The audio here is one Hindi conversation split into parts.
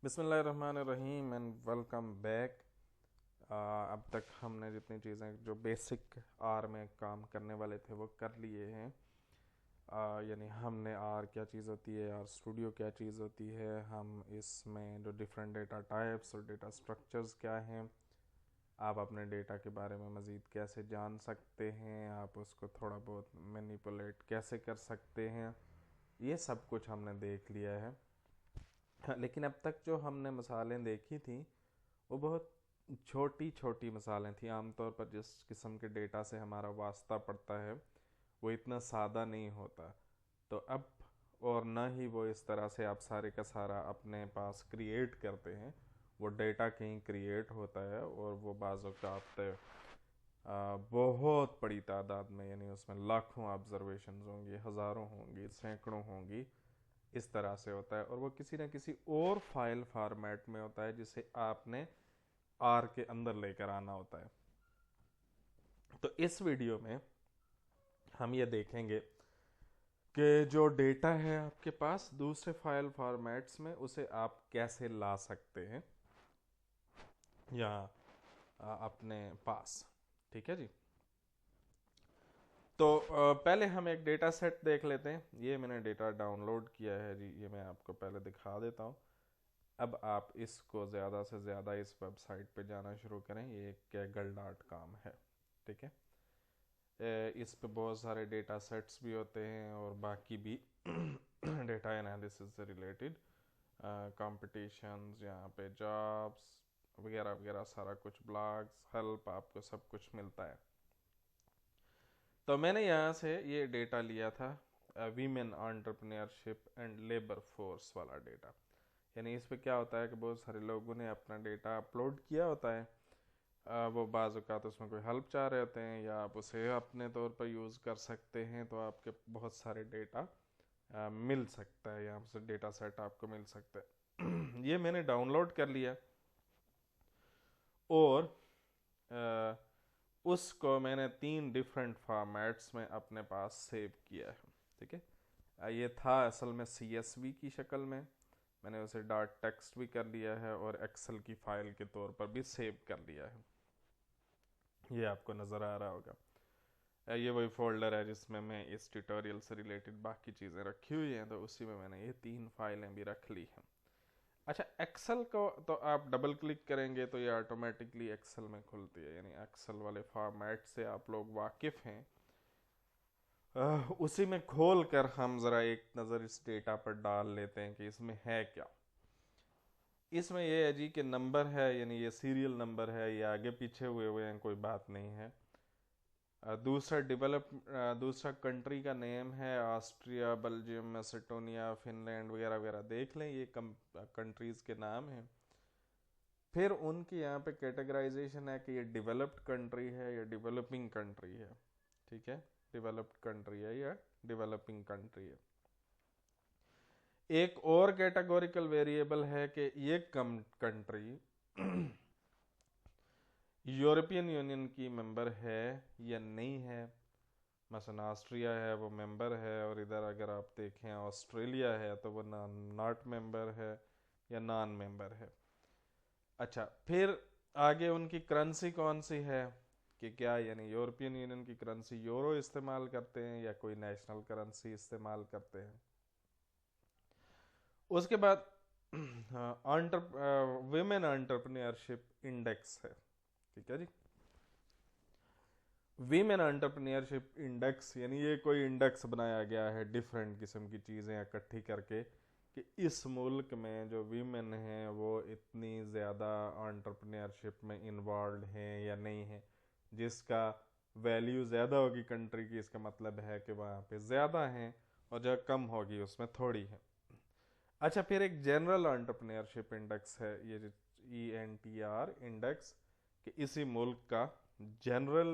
बिस्मिल्लाहिर्रहमानिर्रहीम एंड वेलकम बैक। अब तक हमने जितनी चीज़ें जो बेसिक आर में काम करने वाले थे वो कर लिए हैं। यानी हमने आर क्या चीज़ होती है, आर स्टूडियो क्या चीज़ होती है, हम इसमें जो डिफरेंट डेटा टाइप्स और डेटा स्ट्रक्चर्स क्या हैं, आप अपने डेटा के बारे में मज़ीद कैसे जान सकते हैं, आप उसको थोड़ा बहुत मैनिपुलेट कैसे कर सकते हैं, ये सब कुछ हमने देख लिया है। लेकिन अब तक जो हमने मिसालें देखी थी वो बहुत छोटी छोटी मिसालें थी। आमतौर पर जिस किस्म के डेटा से हमारा वास्ता पड़ता है वो इतना सादा नहीं होता। तो अब और ना ही वो इस तरह से आप सारे का सारा अपने पास क्रिएट करते हैं। वो डेटा कहीं क्रिएट होता है और वो बाज़ औक़ात बहुत बड़ी तादाद में, यानी उसमें लाखों ऑब्जर्वेशंस होंगी, हज़ारों होंगी, सैकड़ों होंगी, इस तरह से होता है। और वो किसी न किसी और फाइल फॉर्मेट में होता है जिसे आपने आर के अंदर लेकर आना होता है। तो इस वीडियो में हम ये देखेंगे कि जो डेटा है आपके पास दूसरे फाइल फॉर्मेट्स में, उसे आप कैसे ला सकते हैं या अपने पास। ठीक है जी। तो पहले हम एक डेटा सेट देख लेते हैं। ये मैंने डेटा डाउनलोड किया है जी, ये मैं आपको पहले दिखा देता हूँ। अब आप इसको ज़्यादा से ज़्यादा इस वेबसाइट पे जाना शुरू करें। ये kaggle.com है। ठीक है। इस पे बहुत सारे डेटा सेट्स भी होते हैं और बाकी भी डेटा एनालिसिस से रिलेटेड कॉम्पिटिशन्स, यहाँ पे जॉब्स वगैरह वगैरह सारा कुछ, ब्लॉग्स, हेल्प, आपको सब कुछ मिलता है। तो मैंने यहाँ से ये डेटा लिया था, women entrepreneurship and labour force वाला डेटा। यानी इस पे क्या होता है कि बहुत सारे लोगों ने अपना डेटा अपलोड किया होता है। वो बाज़ औक़ात उसमें कोई हेल्प चाह रहे होते हैं या आप उसे अपने तौर पर यूज़ कर सकते हैं, तो आपके बहुत सारे डेटा मिल सकता है, यहाँ से डेटा सेट आपको मिल सकता है। ये मैंने डाउनलोड कर लिया और उसको मैंने 3 डिफरेंट फॉर्मेट्स में अपने पास सेव किया है। ठीक है। ये था असल में CSV की शक्ल में, मैंने उसे डॉट टेक्स्ट भी कर लिया है और एक्सेल की फाइल के तौर पर भी सेव कर लिया है। ये आपको नज़र आ रहा होगा। ये वही फोल्डर है जिसमें मैं इस ट्यूटोरियल से रिलेटेड बाकी चीज़ें रखी हुई हैं, तो उसी में मैंने ये 3 फाइलें भी रख ली हैं। अच्छा, एक्सेल को तो आप डबल क्लिक करेंगे तो ये ऑटोमेटिकली एक्सेल में खुलती है, यानी एक्सेल वाले फॉर्मेट से आप लोग वाकिफ़ हैं। उसी में खोल कर हम ज़रा एक नज़र इस डेटा पर डाल लेते हैं कि इसमें है क्या। इसमें यह है जी कि नंबर है, यानी ये सीरियल नंबर है, ये आगे पीछे हुए हैं, कोई बात नहीं है। दूसरा कंट्री का नेम है ऑस्ट्रिया, बेल्जियम, मैसेडोनिया, फिनलैंड वगैरह वगैरह, देख लें, ये कंट्रीज़ के नाम हैं। फिर उनकी यहाँ पे कैटेगराइजेशन है कि ये डेवलप्ड कंट्री है या डेवलपिंग कंट्री है। ठीक है, डेवलप्ड कंट्री है या डेवलपिंग कंट्री है। एक और कैटेगोरिकल वेरिएबल है कि ये कंट्री यूरोपियन यूनियन की मेंबर है या नहीं है। मसलन ऑस्ट्रिया है, वो मेंबर है, और इधर अगर आप देखें ऑस्ट्रेलिया है तो वो नॉट मेंबर है या नॉन मेंबर है। अच्छा, फिर आगे उनकी करेंसी कौन सी है, कि क्या यानी यूरोपियन यूनियन की करेंसी यूरो इस्तेमाल करते हैं या कोई नेशनल करेंसी इस्तेमाल करते हैं। उसके बाद विमेन एंटरप्रेन्योरशिप इंडेक्स है। ठीक है जी। वीमेन एंटरप्रेन्योरशिप इंडेक्स, यानी ये कोई इंडेक्स बनाया गया है डिफरेंट किस्म की चीज़ें इकट्ठी करके कि इस मुल्क में जो वीमेन हैं वो इतनी ज़्यादा एंटरप्रेन्योरशिप में इन्वॉल्व हैं या नहीं हैं। जिसका वैल्यू ज़्यादा होगी कंट्री की, इसका मतलब है कि वहाँ पे ज़्यादा हैं, और जो कम होगी उसमें थोड़ी है। अच्छा, फिर एक जनरल एंटरप्रेन्योरशिप इंडेक्स है, ये ENTR इंडेक्स, कि इसी मुल्क का जनरल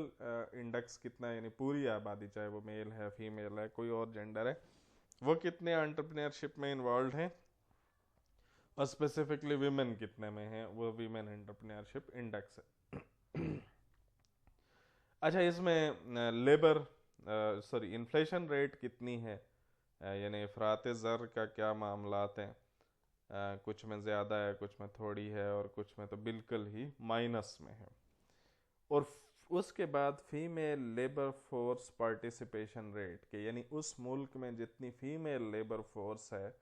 इंडेक्स कितना है, यानी पूरी आबादी, चाहे वो मेल है, फीमेल है, कोई और जेंडर है, वो कितने एंटरप्रेन्योरशिप में इन्वॉल्व हैं, और स्पेसिफिकली विमेन कितने में हैं, वो विमेन एंटरप्रेन्योरशिप इंडेक्स है। अच्छा, इसमें लेबर सॉरी इन्फ्लेशन रेट कितनी है, यानी अफरात ज़र का क्या मामलात हैं, कुछ में ज़्यादा है, कुछ में थोड़ी है, और कुछ में तो बिल्कुल ही माइनस में है। और उसके बाद female labour force participation rate के, यानी उस मुल्क में जितनी फीमेल लेबर फोर्स है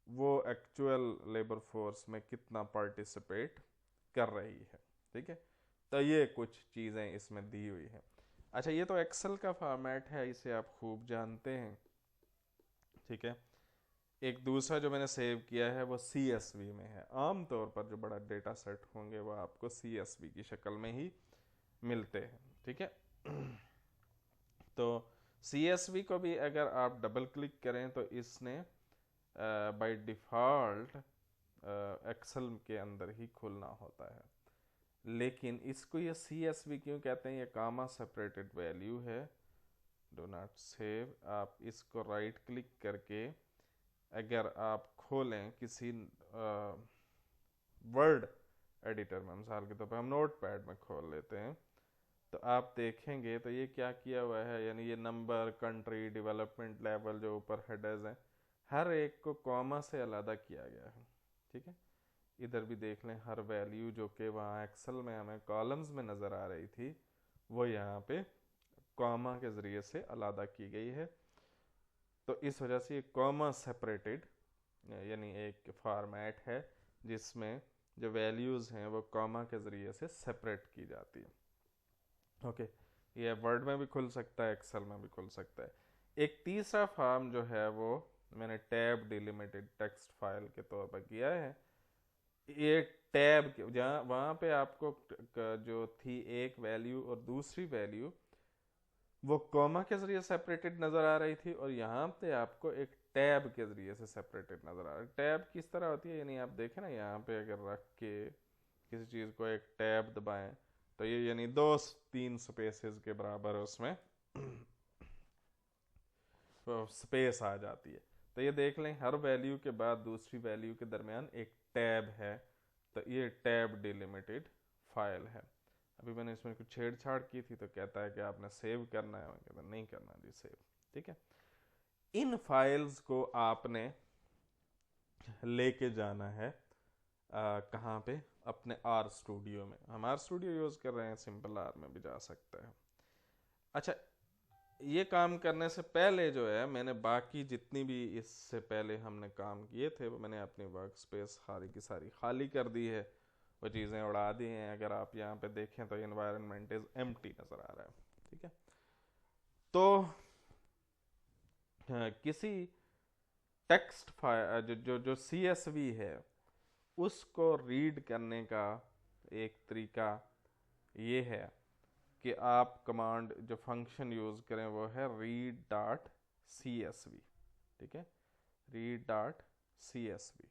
वो एक्चुअल लेबर फोर्स में कितना पार्टिसिपेट कर रही है। ठीक है, तो ये कुछ चीज़ें इसमें दी हुई हैं। अच्छा, ये तो एक्सेल का फॉर्मेट है, इसे आप खूब जानते हैं। ठीक है, एक दूसरा जो मैंने सेव किया है वो CSV में है। आम तौर पर जो बड़ा डेटा सेट होंगे वो आपको CSV की शक्ल में ही मिलते हैं। ठीक है, तो CSV को भी अगर आप डबल क्लिक करें तो इसने बाय डिफ़ॉल्ट एक्सेल के अंदर ही खुलना होता है। लेकिन इसको ये CSV क्यों कहते हैं? ये कामा सेपरेटेड वैल्यू है। डो नॉट सेव, आप इसको राइट क्लिक करके अगर आप खोलें किसी वर्ड एडिटर में, मिसाल के तौर पर हम नोट पैड में खोल लेते हैं, तो आप देखेंगे तो ये क्या किया हुआ है, यानी ये नंबर, कंट्री, डेवलपमेंट लेवल जो ऊपर हेडर्स हैं, हर एक को कॉमा से अलग किया गया है। ठीक है, इधर भी देख लें, हर वैल्यू जो कि वहाँ एक्सेल में हमें कॉलम्स में नज़र आ रही थी वो यहाँ पे कॉमा के ज़रिए से अलग की गई है। तो इस वजह से ये कॉमा सेपरेटेड यानी एक फॉर्मेट है जिसमें जो वैल्यूज़ हैं वो कॉमा के ज़रिए से सेपरेट की जाती है। ओके, ये वर्ड में भी खुल सकता है, एक्सेल में भी खुल सकता है। एक तीसरा फॉर्म जो है वो मैंने टैब डिलिमिटेड टेक्स्ट फाइल के तौर पर किया है। ये टैब जहाँ वहाँ पे आपको जो थी एक वैल्यू और दूसरी वैल्यू वो कॉमा के ज़रिए सेपरेटेड नज़र आ रही थी, और यहाँ पे आपको एक टैब के ज़रिए से सेपरेटेड नज़र आ रहा है। टैब किस तरह होती है, यानी आप देखें ना, यहाँ पे अगर रख के किसी चीज़ को एक टैब दबाएं तो ये यानी 2-3 स्पेसेस के बराबर उसमें स्पेस आ जाती है। तो ये देख लें, हर वैल्यू के बाद दूसरी वैल्यू के दरमियान एक टैब है, तो ये टैब डिलिमिटेड फाइल है। अभी मैंने इसमें कुछ छेड़छाड़ की थी तो कहता है कि आपने सेव करना है, मैं कहता नहीं करना जी सेव। ठीक है, इन फाइल्स को आपने लेके जाना है कहाँ पे? अपने आर स्टूडियो में। हम आर स्टूडियो यूज़ कर रहे हैं, सिंपल आर में भी जा सकता है। अच्छा, ये काम करने से पहले जो है मैंने बाकी जितनी भी इससे पहले हमने काम किए थे वो मैंने अपनी वर्क स्पेस सारी की सारी खाली कर दी है, वो चीज़ें उड़ा दी हैं। अगर आप यहाँ पे देखें तो एनवायरनमेंट इज एम्प्टी नज़र आ रहा है। ठीक है, तो किसी टेक्स्ट फाइल जो CSV है उसको रीड करने का एक तरीका ये है कि आप कमांड जो फंक्शन यूज़ करें वो है read.csv। ठीक है, read.csv।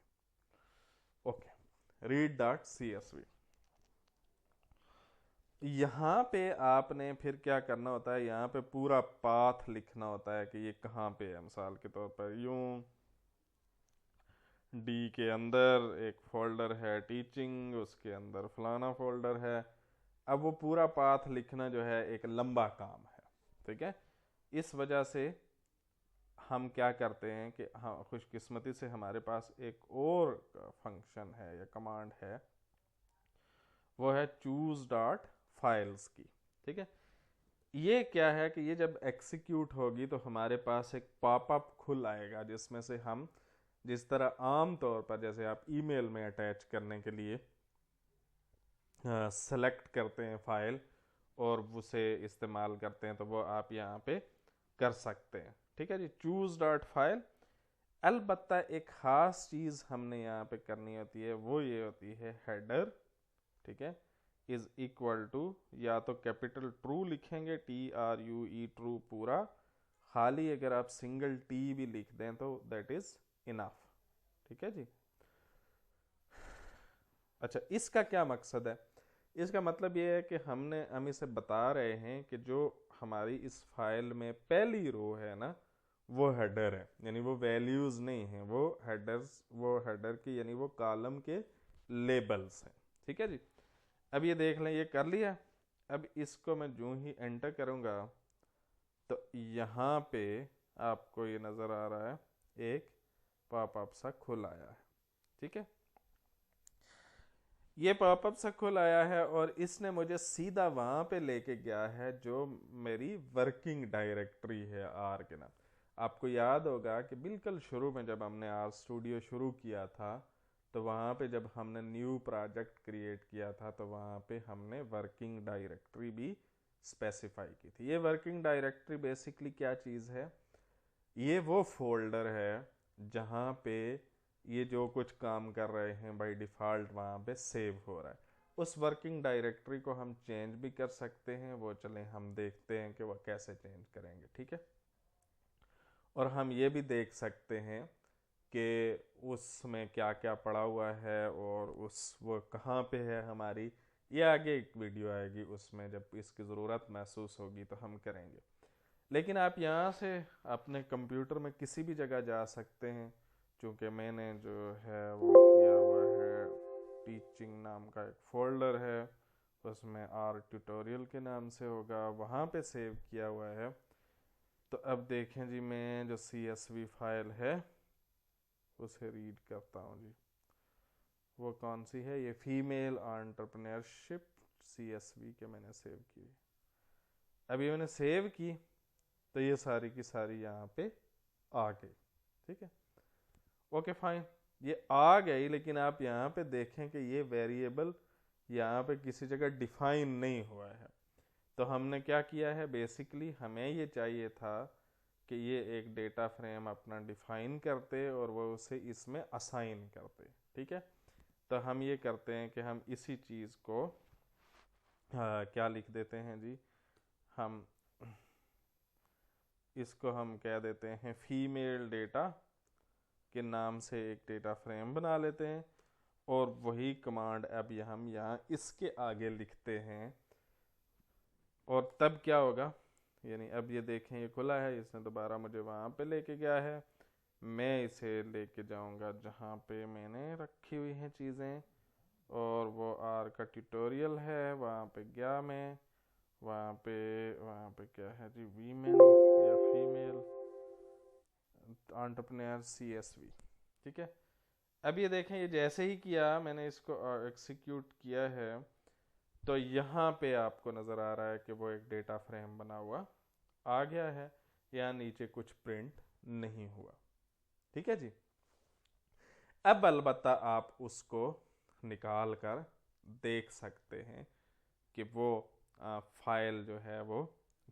Okay, read.csv। यहाँ पे आपने फिर क्या करना होता है, यहाँ पे पूरा पाथ लिखना होता है कि ये कहाँ पे है। मिसाल के तौर पर यूँ डी के अंदर एक फोल्डर है टीचिंग, उसके अंदर फलाना फोल्डर है। अब वो पूरा पाथ लिखना जो है एक लंबा काम है। ठीक है, इस वजह से हम क्या करते हैं कि हाँ, खुशकिस्मती से हमारे पास एक और फंक्शन है या कमांड है, वो है चूज डॉट फाइल्स की। ठीक है, ये क्या है कि ये जब एग्जीक्यूट होगी तो हमारे पास एक पॉपअप खुल आएगा जिसमें से हम जिस तरह आम तौर पर जैसे आप ईमेल में अटैच करने के लिए सेलेक्ट करते हैं फाइल और उसे इस्तेमाल करते हैं, तो वो आप यहाँ पे कर सकते हैं। ठीक है जी, चूज डॉट फाइल। अलबत्ता एक ख़ास चीज़ हमने यहाँ पे करनी होती है, वो ये होती है हेडर। ठीक है, इज इक्वल टू, या तो कैपिटल ट्रू लिखेंगे, TRUE ट्रू पूरा, खाली अगर आप सिंगल टी भी लिख दें तो दैट इज इनफ। ठीक है जी। अच्छा, इसका क्या मकसद है? इसका मतलब ये है कि हम इसे बता रहे हैं कि जो हमारी इस फाइल में पहली रो है ना वो हेडर है, यानी वो वैल्यूज़ नहीं है, वो हेडर्स, वो हेडर की यानी वो कॉलम के लेबल्स हैं। ठीक है जी, अब ये देख लें, ये कर लिया। अब इसको मैं जो ही एंटर करूँगा तो यहाँ पे आपको ये नज़र आ रहा है एक पॉपअप सा खुल आया है। ठीक है। ये पॉपअप सा खुल आया है और इसने मुझे सीधा वहां पे लेके गया है जो मेरी वर्किंग डायरेक्टरी है आर के नाम। आपको याद होगा कि बिल्कुल शुरू में जब हमने आर स्टूडियो शुरू किया था, तो वहाँ पे जब हमने न्यू प्रोजेक्ट क्रिएट किया था तो वहाँ पे हमने वर्किंग डायरेक्टरी भी स्पेसिफाई की थी। ये वर्किंग डायरेक्टरी बेसिकली क्या चीज़ है? ये वो फोल्डर है जहाँ पे ये जो कुछ काम कर रहे हैं बाय डिफ़ॉल्ट वहाँ पे सेव हो रहा है। उस वर्किंग डायरेक्टरी को हम चेंज भी कर सकते हैं, वो चलें हम देखते हैं कि वो कैसे चेंज करेंगे, ठीक है। और हम ये भी देख सकते हैं कि उसमें क्या क्या पड़ा हुआ है और उस वो कहाँ पे है हमारी। ये आगे एक वीडियो आएगी, उसमें जब इसकी ज़रूरत महसूस होगी तो हम करेंगे। लेकिन आप यहाँ से अपने कंप्यूटर में किसी भी जगह जा सकते हैं। चूँकि मैंने जो है वो किया हुआ है, टीचिंग नाम का एक फ़ोल्डर है, उसमें आर ट्यूटोरियल के नाम से होगा, वहाँ पे सेव किया हुआ है। तो अब देखें जी, मैं जो CSV फाइल है उसे रीड करता हूँ जी। वो कौन सी है? ये फीमेल एंटरप्रेन्योरशिप CSV के मैंने सेव की। अभी मैंने सेव की तो ये सारी की सारी यहाँ पे आ गई, ठीक है। ओके फाइन, ये आ गई, लेकिन आप यहाँ पे देखें कि ये वेरिएबल यहाँ पे किसी जगह डिफाइन नहीं हुआ है। तो हमने क्या किया है, बेसिकली हमें ये चाहिए था कि ये एक डेटा फ्रेम अपना डिफाइन करते और वो उसे इसमें असाइन करते, ठीक है। तो हम ये करते हैं कि हम इसी चीज़ को क्या लिख देते हैं जी, हम इसको हम कह देते हैं फीमेल डेटा के नाम से एक डेटा फ्रेम बना लेते हैं। और वही कमांड अब हम यहाँ इसके आगे लिखते हैं। और तब क्या होगा, यानी अब ये देखें ये खुला है, इसने दोबारा मुझे वहाँ पे लेके गया है। मैं इसे लेके जाऊँगा जहाँ पे मैंने रखी हुई हैं चीज़ें, और वो आर का ट्यूटोरियल है, वहाँ पे गया मैं। वहाँ पे क्या है जी, वीमेन या फीमेल एंटरप्रेन्योर CSV, ठीक है। अब ये देखें, ये जैसे ही किया मैंने इसको एक्सिक्यूट किया है, तो यहाँ पे आपको नज़र आ रहा है कि वो एक डेटा फ्रेम बना हुआ आ गया है। यहाँ नीचे कुछ प्रिंट नहीं हुआ, ठीक है जी। अब अलबत्ता आप उसको निकाल कर देख सकते हैं कि वो फाइल जो है वो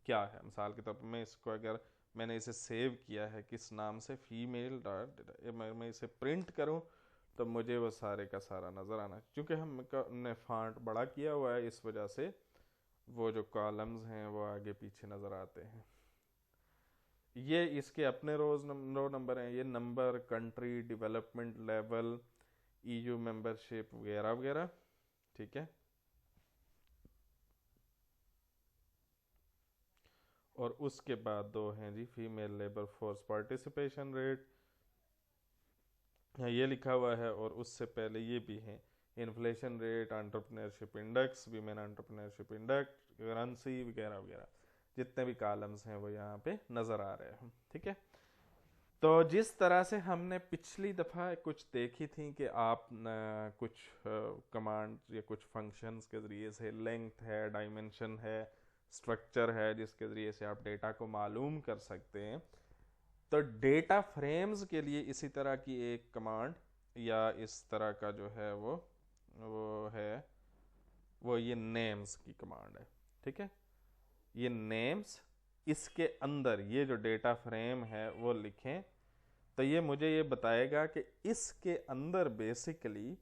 क्या है। मिसाल के तौर पर मैं इसको, अगर मैंने इसे सेव किया है किस नाम से, फीमेल डॉट, मैं इसे प्रिंट करूं तो मुझे वो सारे का सारा नज़र आना। क्योंकि हमने फॉन्ट बड़ा किया हुआ है, इस वजह से वो जो कॉलम्स हैं वो आगे पीछे नज़र आते हैं। ये इसके अपने रो नंबर हैं, ये number, country, development level, EU membership वगैरह वगैरह, ठीक है। और उसके बाद दो हैं जी, female labour force participation rate, ये लिखा हुआ है। और उससे पहले ये भी है, inflation rate, entrepreneurship index, women entrepreneurship index, currency वगैरह वगैरह, जितने भी कॉलम्स हैं वो यहाँ पे नज़र आ रहे हैं, ठीक है। तो जिस तरह से हमने पिछली दफ़ा कुछ देखी थी कि आप कुछ कमांड या कुछ फंक्शंस के ज़रिए से, लेंथ है, डायमेंशन है, स्ट्रक्चर है, जिसके ज़रिए से आप डेटा को मालूम कर सकते हैं। तो डेटा फ्रेम्स के लिए इसी तरह की एक कमांड या इस तरह का जो है वो है, वो ये नेम्स की कमांड है, ठीक है। ये नेम्स, इसके अंदर ये जो डेटा फ्रेम है वो लिखें, तो ये मुझे ये बताएगा कि इसके अंदर बेसिकली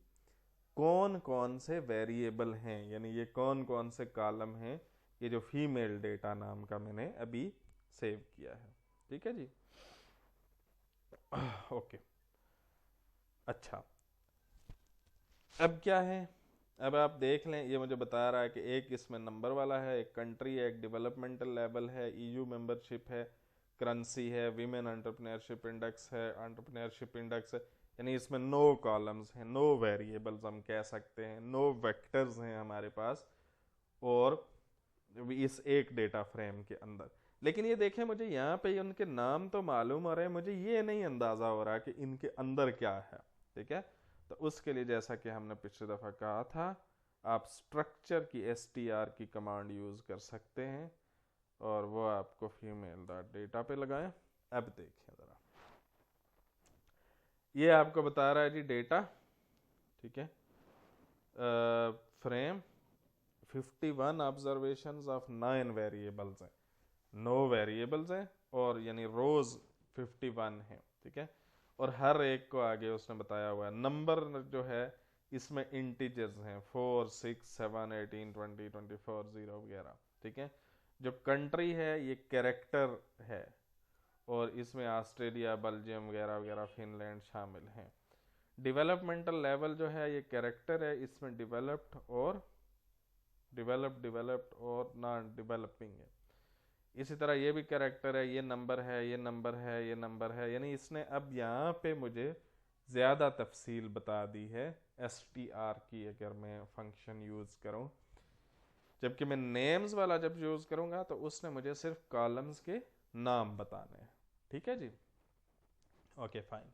कौन कौन से वेरिएबल हैं, यानी ये कौन कौन से कॉलम हैं, ये जो फीमेल डेटा नाम का मैंने अभी सेव किया है, ठीक है जी। ओके, अच्छा, अब क्या है, अब आप देख लें, ये मुझे बता रहा है कि एक इसमें नंबर वाला है, एक कंट्री है, एक डेवलपमेंटल लेवल है, EU मेंबरशिप है, करेंसी है, वीमेन एंटरप्रेन्योरशिप इंडेक्स है, एंटरप्रेन्योरशिप इंडेक्स है। यानी इसमें नो कॉलम्स हैं, नो वेरिएबल्स हम कह सकते हैं, नो वेक्टर्स हैं हमारे पास, और इस एक डेटा फ्रेम के अंदर। लेकिन ये देखें, मुझे यहाँ पे उनके नाम तो मालूम हो रहे हैं, मुझे ये नहीं अंदाज़ा हो रहा कि इनके अंदर क्या है, ठीक है। तो उसके लिए जैसा कि हमने पिछली दफ़ा कहा था, आप स्ट्रक्चर की str की कमांड यूज़ कर सकते हैं और वो आपको फीमेल डॉट डेटा पे लगाएं। अब देखें ज़रा, ये आपको बता रहा है जी डेटा, ठीक है, फ्रेम 51 ऑब्जर्वेशंस ऑफ 9 वेरिएबल्स हैं, 9 वेरिएबल्स हैं और यानी रोज 51 है, ठीक है, और हर एक को आगे उसने बताया हुआ है। नंबर जो है इसमें इंटीजर्स हैं 4, 6, 7, 18, 20, 24, 0 वगैरह, ठीक है। जो कंट्री है ये कैरेक्टर है और इसमें ऑस्ट्रेलिया, बेल्जियम वगैरह वगैरह, फिनलैंड शामिल हैं। डेवलपमेंटल लेवल जो है ये कैरेक्टर है, इसमें डेवलप्ड और नॉन डेवलपिंग है। इसी तरह ये भी कैरेक्टर है, ये नंबर है, ये नंबर है, ये नंबर है, यानी इसने अब यहाँ पे मुझे ज़्यादा तफसील बता दी है str की अगर मैं फंक्शन यूज़ करूँ। जबकि मैं नेम्स वाला जब यूज़ करूँगा तो उसने मुझे सिर्फ कॉलम्स के नाम बताने हैं, ठीक है जी। ओके फाइन,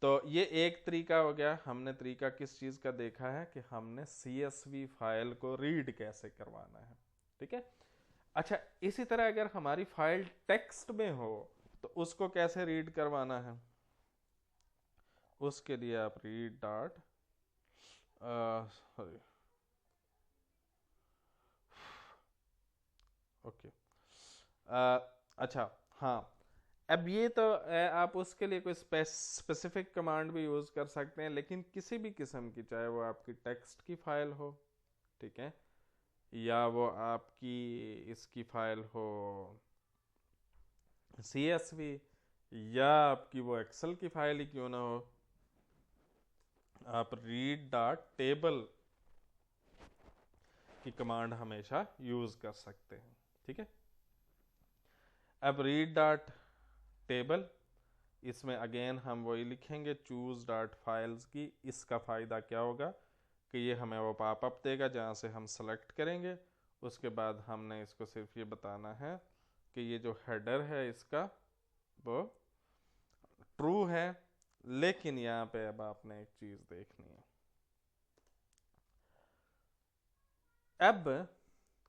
तो ये एक तरीका हो गया। हमने तरीका किस चीज़ का देखा है कि हमने CSV फाइल को रीड कैसे करवाना है, ठीक है। अच्छा, इसी तरह अगर हमारी फाइल टेक्स्ट में हो तो उसको कैसे रीड करवाना है, उसके लिए आप रीड डॉट सॉरी ओके अच्छा हाँ, अब ये तो आप उसके लिए कोई स्पेसिफिक कमांड भी यूज़ कर सकते हैं, लेकिन किसी भी किस्म की, चाहे वो आपकी टेक्स्ट की फाइल हो, ठीक है, या वो आपकी इसकी फाइल हो CSV, या आपकी वो एक्सेल की फाइल ही क्यों ना हो, आप रीड डॉट टेबल की कमांड हमेशा यूज़ कर सकते हैं, ठीक है। अब रीड डॉट टेबल, इसमें अगेन हम वही लिखेंगे चूज डॉट फाइल्स की। इसका फ़ायदा क्या होगा कि ये हमें वो पॉपअप देगा जहाँ से हम सेलेक्ट करेंगे। उसके बाद हमने इसको सिर्फ ये बताना है कि ये जो हेडर है इसका वो ट्रू है, लेकिन यहाँ पे अब आपने एक चीज़ देखनी है। अब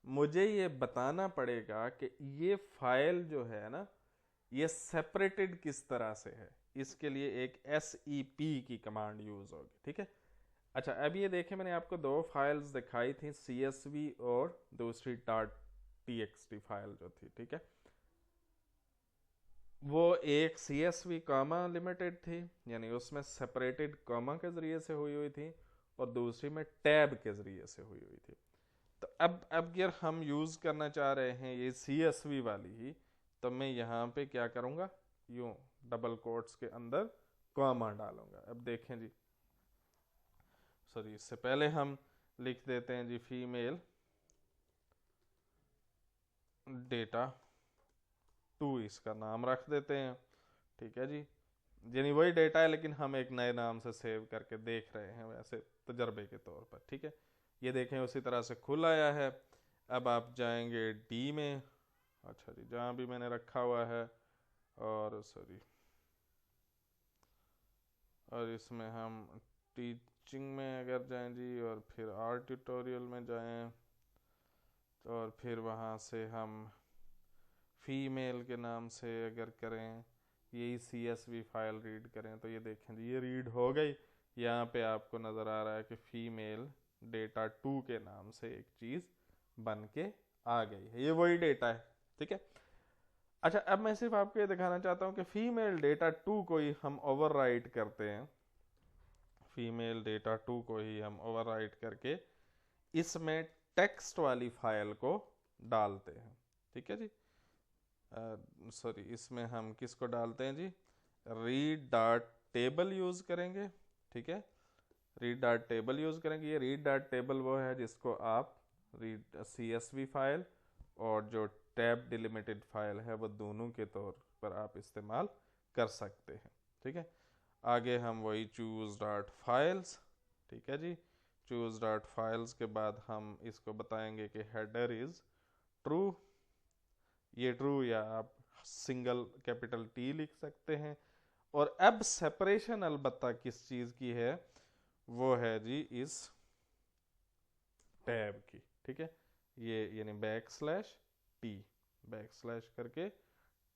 मुझे ये बताना पड़ेगा कि ये फाइल जो है ना ये सेपरेटेड किस तरह से है। इसके लिए एक SEP की कमांड यूज होगी, ठीक है। अच्छा, अब ये देखें, मैंने आपको दो फाइल्स दिखाई थी, CSV और दूसरी .txt फाइल जो थी, ठीक है। वो एक CSV कॉमा लिमिटेड थी, यानी उसमें सेपरेटेड कॉमा के जरिए से हुई थी, और दूसरी में टैब के जरिए से हुई थी। तो अब अगर हम यूज़ करना चाह रहे हैं ये CSV वाली ही, तो मैं यहाँ पे क्या करूँगा, यूँ डबल कोट्स के अंदर कॉमा डालूंगा। अब देखें जी, सॉरी, इससे पहले हम लिख देते हैं जी फीमेल डेटा 2, इसका नाम रख देते हैं, ठीक है जी। यानी वही डेटा है लेकिन हम एक नए नाम से सेव करके देख रहे हैं वैसे तजर्बे के तौर पर, ठीक है। ये देखें उसी तरह से खुल आया है। अब आप जाएंगे D में, अच्छा जी, जहाँ भी मैंने रखा हुआ है, और सॉरी, और इसमें हम टीचिंग में अगर जाएं जी, और फिर आर्ट ट्यूटोरियल में जाएं, और फिर वहाँ से हम फीमेल के नाम से अगर करें, यही CSV फाइल रीड करें, तो ये देखें जी ये रीड हो गई। यहाँ पे आपको नज़र आ रहा है कि फीमेल डेटा 2 के नाम से एक चीज़ बन के आ गई है, ये वही डेटा है, ठीक है। अच्छा, अब मैं सिर्फ आपको ये दिखाना चाहता हूँ कि फीमेल डेटा 2 को ही हम ओवरराइट करते हैं, फीमेल डेटा 2 को ही हम ओवरराइट करके इसमें टेक्स्ट वाली फाइल को डालते हैं, ठीक है जी। सॉरी, इसमें हम किसको डालते हैं जी, रीड डॉट टेबल यूज़ करेंगे, ठीक है। रीड डॉट टेबल यूज़ करेंगे। ये रीड डॉट टेबल वो है जिसको आप रीड CSV फाइल और जो टैब डिलिमिटेड फाइल है वो दोनों के तौर पर आप इस्तेमाल कर सकते हैं, ठीक है। आगे हम वही चूज़ डॉट फाइल्स, ठीक है जी। चूज़ डॉट फाइल्स के बाद हम इसको बताएंगे कि हेडर इज़ ट्रू, ये ट्रू, या आप सिंगल कैपिटल T लिख सकते हैं। और अब सेपरेशन अलबत्ता किस चीज़ की है वो है जी इस टैब की, ठीक है। ये यानी टी, करके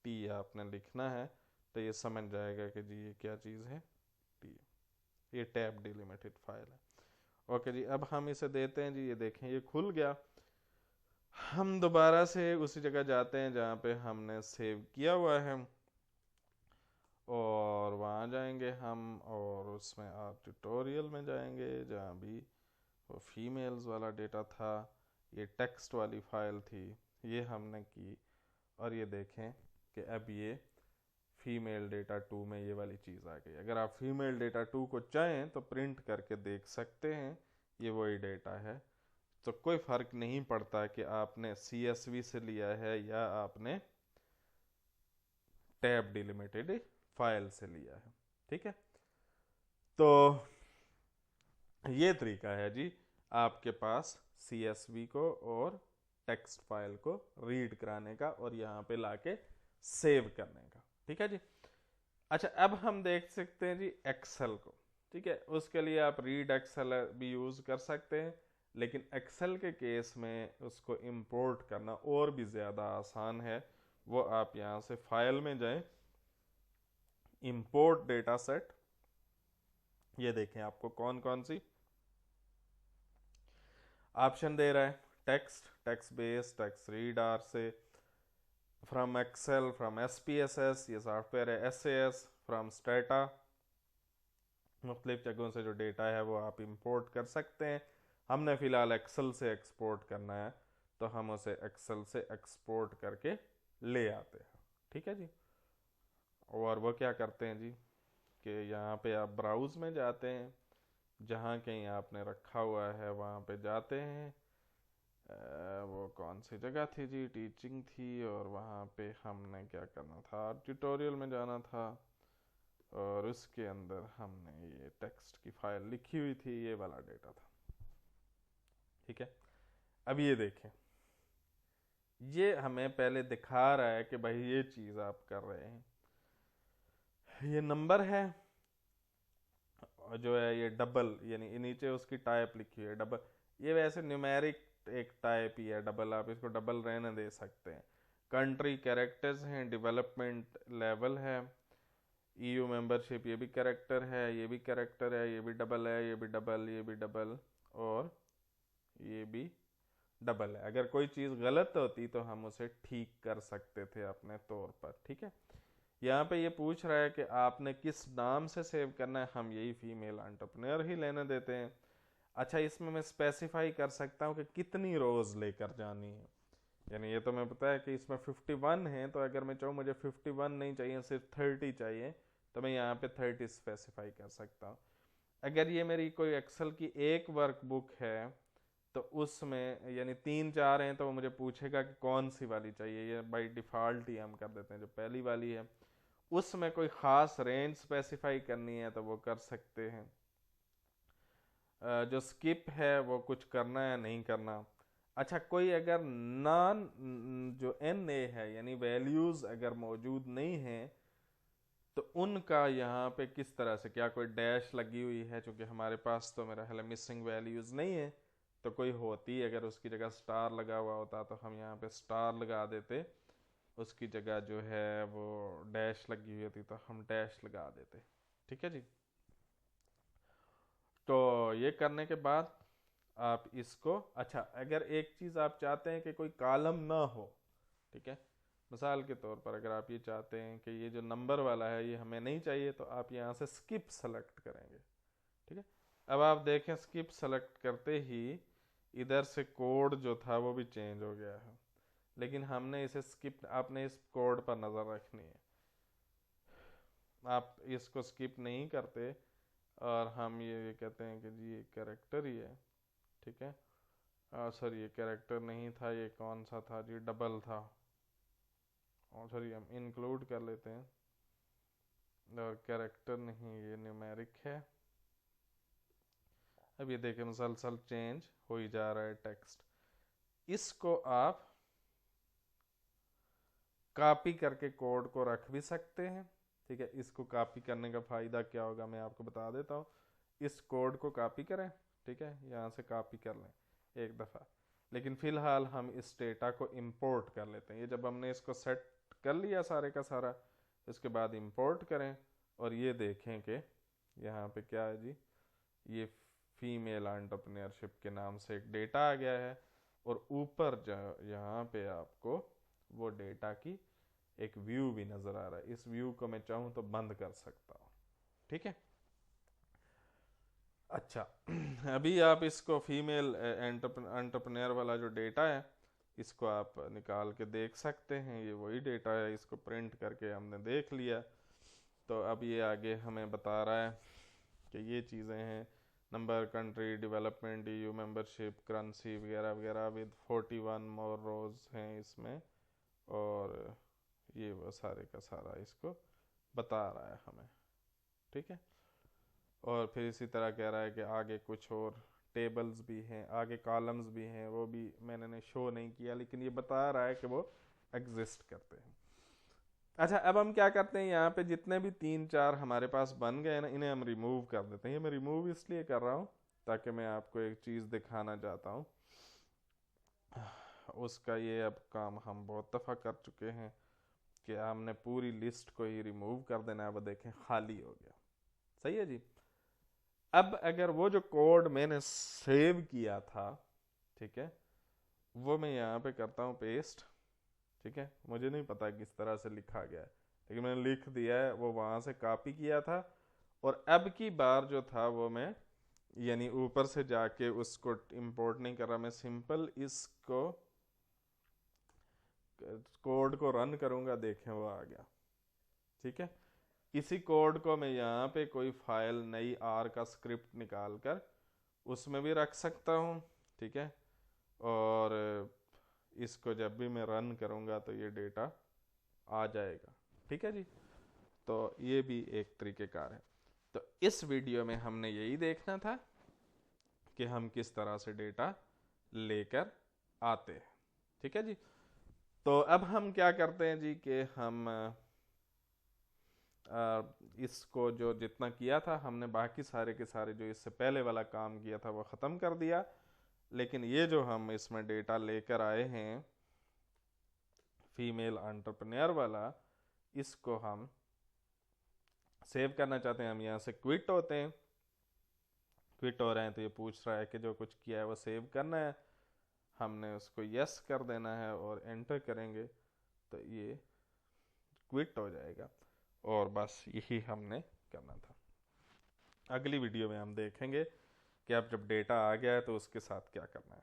टी आपने लिखना है, तो ये समझ जाएगा कि जी ये क्या चीज़ है, टी, ये टैब डिलिमिटेड फाइल है। ओके जी, अब हम इसे देते हैं जी, ये देखें ये खुल गया। हम दोबारा से उसी जगह जाते हैं जहाँ पे हमने सेव किया हुआ है, और वहाँ जाएंगे हम, और उसमें आप ट्यूटोरियल में जाएंगे जहाँ भी वो फीमेल्स वाला डेटा था, ये टेक्स्ट वाली फाइल थी, ये हमने की, और ये देखें कि अब ये फीमेल डेटा 2 में ये वाली चीज़ आ गई। अगर आप फीमेल डेटा 2 को चाहें तो प्रिंट करके देख सकते हैं, ये वही डेटा है। तो कोई फ़र्क नहीं पड़ता कि आपने CSV से लिया है या आपने टैब डिलिमिटेड फाइल से लिया है, ठीक है। तो ये तरीका है जी आपके पास CSV को और टेक्स्ट फाइल को रीड कराने का और यहाँ पे लाके सेव करने का, ठीक है जी। अच्छा, अब हम देख सकते हैं जी एक्सेल को, ठीक है। उसके लिए आप रीड एक्सेल भी यूज़ कर सकते हैं, लेकिन एक्सेल के केस में उसको इंपोर्ट करना और भी ज़्यादा आसान है। वो आप यहाँ से फाइल में जाएं, इंपोर्ट डेटा सेट, ये देखें आपको कौन कौन सी ऑप्शन दे रहा है। Text base, text read R से, फ्रॉम एक्सेल, फ्रॉम SPSS, ये सॉफ्टवेयर है, SAS, फ्रॉम स्टेटा, मुख्तलिफ जगहों से जो डेटा है वो आप इंपोर्ट कर सकते हैं। हमने फ़िलहाल एक्सेल से एक्सपोर्ट करना है, तो हम उसे एक्सेल से एक्सपोर्ट करके ले आते हैं, ठीक है जी। और वो क्या करते हैं जी कि यहाँ पे आप ब्राउज़ में जाते हैं, जहाँ कहीं आपने रखा हुआ है वहाँ पे जाते हैं। वो कौन सी जगह थी जी, टीचिंग थी, और वहाँ पे हमने क्या करना था, ट्यूटोरियल में जाना था, और उसके अंदर हमने ये टेक्स्ट की फाइल लिखी हुई थी, ये वाला डेटा था, ठीक है। अब ये देखें, ये हमें पहले दिखा रहा है कि भाई ये चीज़ आप कर रहे हैं, ये नंबर है, और जो है ये डबल, यानी नीचे उसकी टाइप लिखी है डबल, ये वैसे न्यूमेरिक एक टाइप ही है डबल, आप इसको डबल रहने दे सकते हैं। कंट्री कैरेक्टर्स हैं, डेवलपमेंट लेवल है, EU मेंबरशिप, ये भी कैरेक्टर है, ये भी कैरेक्टर है, ये भी डबल है, ये भी डबल, ये भी डबल, और ये भी डबल है। अगर कोई चीज़ गलत होती तो हम उसे ठीक कर सकते थे अपने तौर पर, ठीक है। यहाँ पे ये पूछ रहा है कि आपने किस नाम से सेव करना है, हम यही फीमेल एंटरप्रेन्योर ही लेने देते हैं। अच्छा, इसमें मैं स्पेसिफाई कर सकता हूँ कि कितनी रोज लेकर जानी है, यानी ये तो मैं पता है कि इसमें 51 है, तो अगर मैं चाहूँ मुझे 51 नहीं चाहिए, सिर्फ 30 चाहिए, तो मैं यहाँ पे 30 स्पेसिफाई कर सकता हूँ। अगर ये मेरी कोई एक्सेल की एक वर्कबुक है, तो उसमें यानी 3-4 हैं, तो वो मुझे पूछेगा कि कौन सी वाली चाहिए, ये बाई डिफ़ॉल्ट ही हम कर देते हैं जो पहली वाली है। उसमें कोई ख़ास रेंज स्पेसिफाई करनी है तो वो कर सकते हैं। जो स्किप है वो कुछ करना है नहीं करना। अच्छा, कोई अगर नॉन जो NA है यानी वैल्यूज़ अगर मौजूद नहीं है, तो उनका यहाँ पे किस तरह से, क्या कोई डैश लगी हुई है, क्योंकि हमारे पास तो मेरा ख्याल मिसिंग वैल्यूज़ नहीं है, तो कोई होती अगर उसकी जगह स्टार लगा हुआ होता तो हम यहाँ पे स्टार लगा देते, उसकी जगह जो है वो डैश लगी हुई होती तो हम डैश लगा देते, ठीक है जी। तो ये करने के बाद आप इसको, अच्छा अगर एक चीज़ आप चाहते हैं कि कोई कॉलम ना हो, ठीक है, मिसाल के तौर पर अगर आप ये चाहते हैं कि ये जो नंबर वाला है ये हमें नहीं चाहिए, तो आप यहाँ से स्किप सेलेक्ट करेंगे, ठीक है। अब आप देखें स्किप सेलेक्ट करते ही इधर से कोड जो था वो भी चेंज हो गया है, लेकिन हमने इसे स्किप, आपने इस कोड पर नज़र रखनी है, आप इसको स्किप नहीं करते, और हम ये कहते हैं कि जी ये कैरेक्टर ही है, ठीक है। सर ये कैरेक्टर नहीं था, ये कौन सा था जी, डबल था, और सॉरी हम इंक्लूड कर लेते हैं, और कैरेक्टर नहीं, ये न्यूमेरिक है। अब ये देखें मुसलसल चेंज हो ही जा रहा है टेक्स्ट। इसको आप कॉपी करके कोड को रख भी सकते हैं, ठीक है। इसको कॉपी करने का फ़ायदा क्या होगा मैं आपको बता देता हूँ। इस कोड को कॉपी करें, ठीक है, यहाँ से कॉपी कर लें एक दफ़ा। लेकिन फ़िलहाल हम इस डेटा को इंपोर्ट कर लेते हैं। ये जब हमने इसको सेट कर लिया सारे का सारा, इसके बाद इंपोर्ट करें और ये देखें कि यहाँ पे क्या है जी, ये फीमेल एंटरप्रेन्योरशिप के नाम से एक डेटा आ गया है और ऊपर यहाँ पे आपको वो डेटा की एक व्यू भी नज़र आ रहा है। इस व्यू को मैं चाहूँ तो बंद कर सकता हूँ, ठीक है। अच्छा, अभी आप इसको फीमेल एंटरप्रेन्योर वाला जो डेटा है इसको आप निकाल के देख सकते हैं। ये वही डेटा है, इसको प्रिंट करके हमने देख लिया। तो अब ये आगे हमें बता रहा है कि ये चीज़ें हैं, number, country, development, EU membership, currency वगैरह वगैरह, विद 41 मोर रोज हैं इसमें। और ये वो सारे का सारा इसको बता रहा है हमें, ठीक है। और फिर इसी तरह कह रहा है कि आगे कुछ और टेबल्स भी हैं, आगे कॉलम्स भी हैं, वो भी मैंने शो नहीं किया, लेकिन ये बता रहा है कि वो एग्जिस्ट करते हैं। अच्छा, अब हम क्या करते हैं, यहाँ पे जितने भी 3-4 हमारे पास बन गए ना, इन्हें हम रिमूव कर देते हैं। ये मैं रिमूव इसलिए कर रहा हूँ ताकि मैं आपको एक चीज़ दिखाना चाहता हूँ। उसका ये अब काम हम बहुत दफ़ा कर चुके हैं कि हमने पूरी लिस्ट को ही रिमूव कर देना है। वो देखें खाली हो गया, सही है जी। अब अगर वो जो कोड मैंने सेव किया था, ठीक है, वो मैं यहाँ पे करता हूँ पेस्ट, ठीक है। मुझे नहीं पता किस तरह से लिखा गया है, लेकिन मैंने लिख दिया है, वो वहाँ से कॉपी किया था। और अब की बार जो था वो मैं यानी ऊपर से जाके उसको इंपोर्ट नहीं कर रहा, मैं सिंपल इसको कोड को रन करूँगा, देखें वो आ गया, ठीक है। इसी कोड को मैं यहाँ पे कोई फाइल नई आर का स्क्रिप्ट निकाल कर उसमें भी रख सकता हूँ, ठीक है। और इसको जब भी मैं रन करूँगा तो ये डेटा आ जाएगा, ठीक है जी। तो ये भी एक तरीक़ेकार है। तो इस वीडियो में हमने यही देखना था कि हम किस तरह से डेटा लेकर आते हैं, ठीक है जी। तो अब हम क्या करते हैं जी कि हम इसको जो जितना किया था हमने, बाकी सारे के सारे जो इससे पहले वाला काम किया था वो ख़त्म कर दिया। लेकिन ये जो हम इसमें डेटा लेकर आए हैं फीमेल एंटरप्रेन्योर वाला, इसको हम सेव करना चाहते हैं। हम यहाँ से क्विट होते हैं, क्विट हो रहे हैं तो ये पूछ रहा है कि जो कुछ किया है वो सेव करना है। हमने उसको यस कर देना है और एंटर करेंगे तो ये क्विट हो जाएगा। और बस यही हमने करना था। अगली वीडियो में हम देखेंगे कि अब जब डेटा आ गया है तो उसके साथ क्या करना है।